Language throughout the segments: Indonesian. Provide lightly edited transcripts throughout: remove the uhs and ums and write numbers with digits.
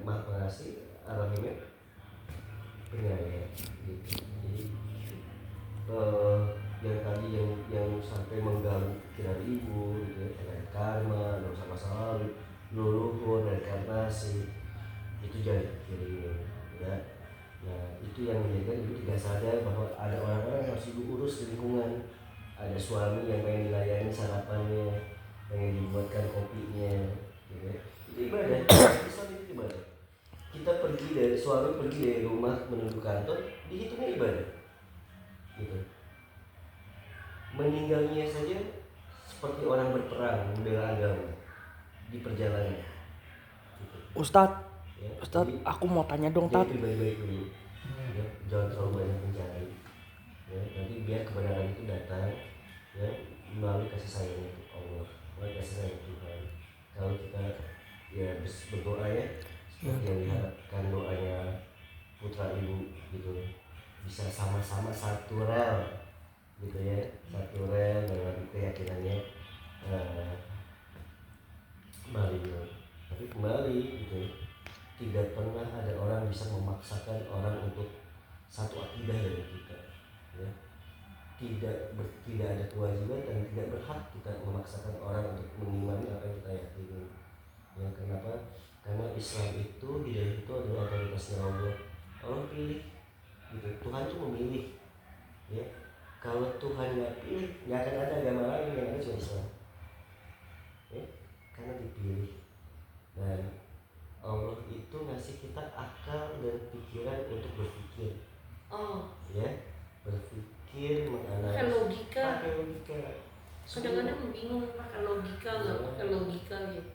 Maha Pengasih, Ar-Rahim, penyayang gitu. Jadi yang tadi yang sampai mengganggu pikiran ibu gitu ya, terkait karma, dosa masa lalu, leluhur, reinkarnasi, itu jadi ya. Nah itu yang menjadikan ibu tidak sadar bahwa ada orang-orang yang harus ibu urus di lingkungan. Ada suami yang pengen dilayani sarapannya, pengen dibuatkan kopinya gitu ya. Itu ibadah. Islam itu ibadah. Kita suami pergi dari rumah menuju kantor, dihitungnya ibadah gitu. Meninggalnya saja seperti orang berperang membela agama di perjalanan gitu. Ustadz, Ya, Ustadz, aku mau tanya dong, Tat. Baik-baik dulu ya, jangan terlalu banyak mencari ya, nanti biar kebenaran itu datang ya, melalui kasih sayang itu Allah, melalui kasih sayang Tuhan. Kalau kita ya berdoa ya, seperti yang diharapkan doanya putra ibu gitu, bisa sama-sama satu rel gitu ya, satu rel dalam keyakinannya kembali. Tapi kembali gitu ya, tidak pernah ada orang bisa memaksakan orang untuk satu akidah dari kita ya. Tidak ada kewajiban dan tidak berhak kita memaksakan orang untuk mengimani apa yang kita yakini ya. Kenapa? Karena Islam itu, hidayah itu adalah otoritasnya Allah. Allah pilih gitu. Tuhan itu memilih ya. Kalau Tuhan nggak pilih, nggak akan ada agama lain, yang ada cuma Islam ya. Karena dipilih. Dan Allah itu ngasih kita akal dan pikiran untuk berpikir ya, berpikir, menganalisis, pakai logika. Kadang-kadang bingung pakai logika nggak pakai logika gitu.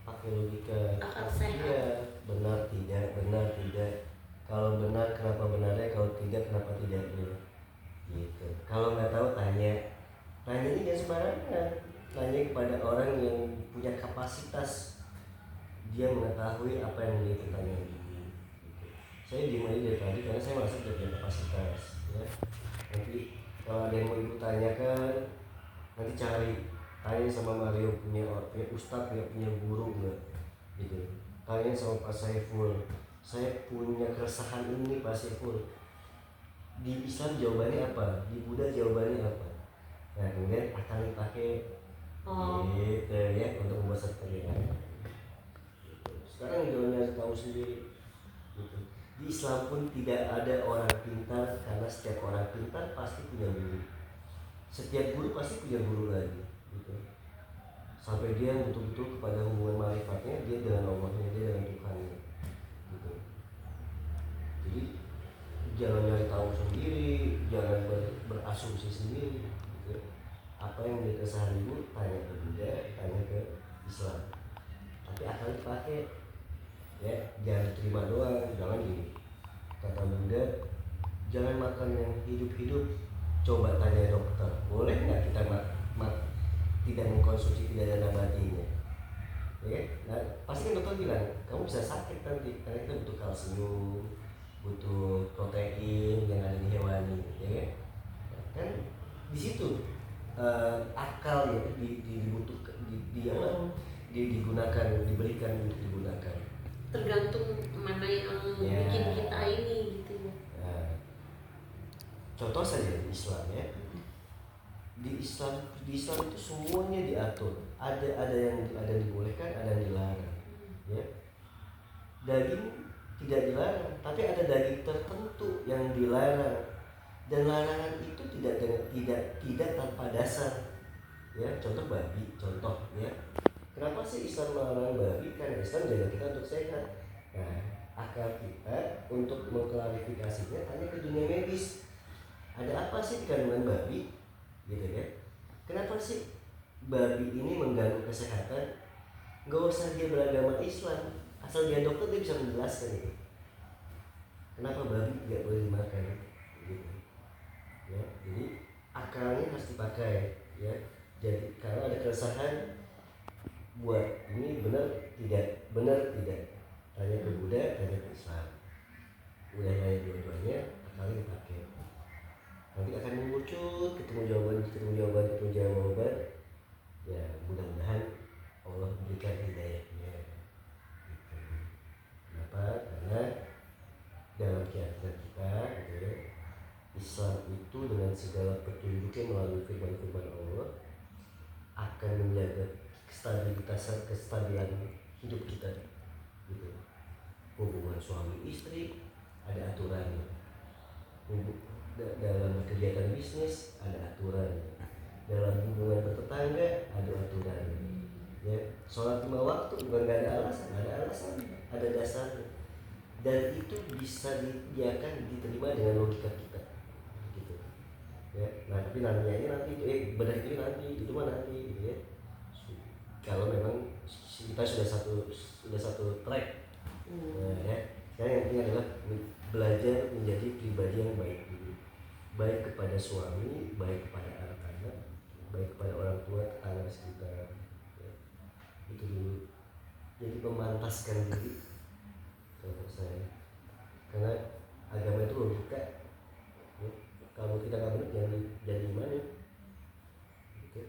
Pakai logika. Akal sehat. Iya, benar tidak. Kalau benar kenapa benarnya, kalau tidak kenapa tidaknya. Gitu. Kalau nggak tahu tanya ini jangan sembarangan. Tanya kepada orang yang punya kapasitas, dia mengetahui apa yang dia pertanyaan ini. Gitu. Saya diam aja dari tadi karena saya merasa tidak punya kapasitas ya. Nanti kalau ada yang mau ibu tanyakan, nanti tanya sama Mario, punya ustadz nggak, punya guru nggak gitu. Tanya sama Pak Saiful, saya punya keresahan ini Pak Saiful, di Islam jawabannya apa, di Buddha jawabannya apa. Nah kemudian akan dipakai gitu ya, untuk membuat sertifikat gitu. Sekarang jawabannya tahu sendiri gitu. Di Islam pun tidak ada orang pintar, karena setiap orang pintar pasti punya guru. Setiap guru pasti punya guru lagi gitu. Sampai dia betul-betul kepada hubungan marifatnya, dia dengan Allahnya, dia dengan Tuhannya gitu. Jadi jangan nyari tahu sendiri, jangan berasumsi sendiri gitu. Apa yang menjadi keresahan ibu, tanya ke Buddha, tanya ke Islam. Tapi akan dipakai ya, jangan terima doang. Jangan gini, kata Buddha, jangan makan yang hidup-hidup, coba tanya dokter, boleh nggak kita tidak mengkonsumsi, tidak ada nabatinya ya. Nah pasti kan dokter bilang kamu bisa sakit nanti, karena kita butuh kalsium, butuh protein yang ada di hewani ya kan. Di situ akal ya dibutuhkan, digunakan, diberikan untuk digunakan. Tergantung mana yang bikin kita ini gitu ya. Nah, contoh saja di Islam ya. Di Islam itu semuanya diatur. Ada yang dibolehkan, ada yang dilarang ya. Daging tidak dilarang, tapi ada daging tertentu yang dilarang, dan larangan itu tidak tanpa dasar ya. Contoh babi, contoh ya. Kenapa sih Islam melarang babi? Karena Islam jaga kita untuk sehat. Nah, akal kita untuk mengklarifikasinya tanya ke dunia medis. Ada apa sih di kandungan babi? Gitu ya. Kenapa sih babi ini mengganggu kesehatan? Gak usah dia beragama Islam, asal dia dokter dia bisa menjelaskan itu. Kenapa babi tidak boleh dimakan? Gitu. Ya, jadi akalnya harus dipakai ya. Jadi kalau ada keresahan, buat ini benar tidak, tanya ke Buddha, tanya ke Islam. Udah nanya dua-duanya, akalnya dipakai. Nanti akan mengucut, ketemu jawaban. Ya mudah-mudahan Allah berikan hidayahnya gitu. Nah segala petunjuknya melalui firman-firman Allah akan menjaga kestabilan hidup kita gitu. Hubungan suami istri ada aturannya, dalam kegiatan bisnis ada aturannya, dalam hubungan bertetangga ada aturannya ya. Sholat 5 waktu bukan gak ada alasan, ada dasarnya, dan itu bisa diterima dengan logika kita gitu ya. Nah tapi nanti bedah itu nanti, itu mah nanti gitu ya. Kalau memang kita sudah satu track. Nah, ya. Sekarang yang penting adalah belajar menjadi pribadi yang baik dulu, baik kepada suami, baik kepada anak-anak, baik kepada orang tua, tetangga sekitar ya. Itu dulu, jadi memantaskan diri kalau saya, karena agama itu logika ya. Kalau kita nggak benar jangan jadi gimana gitu.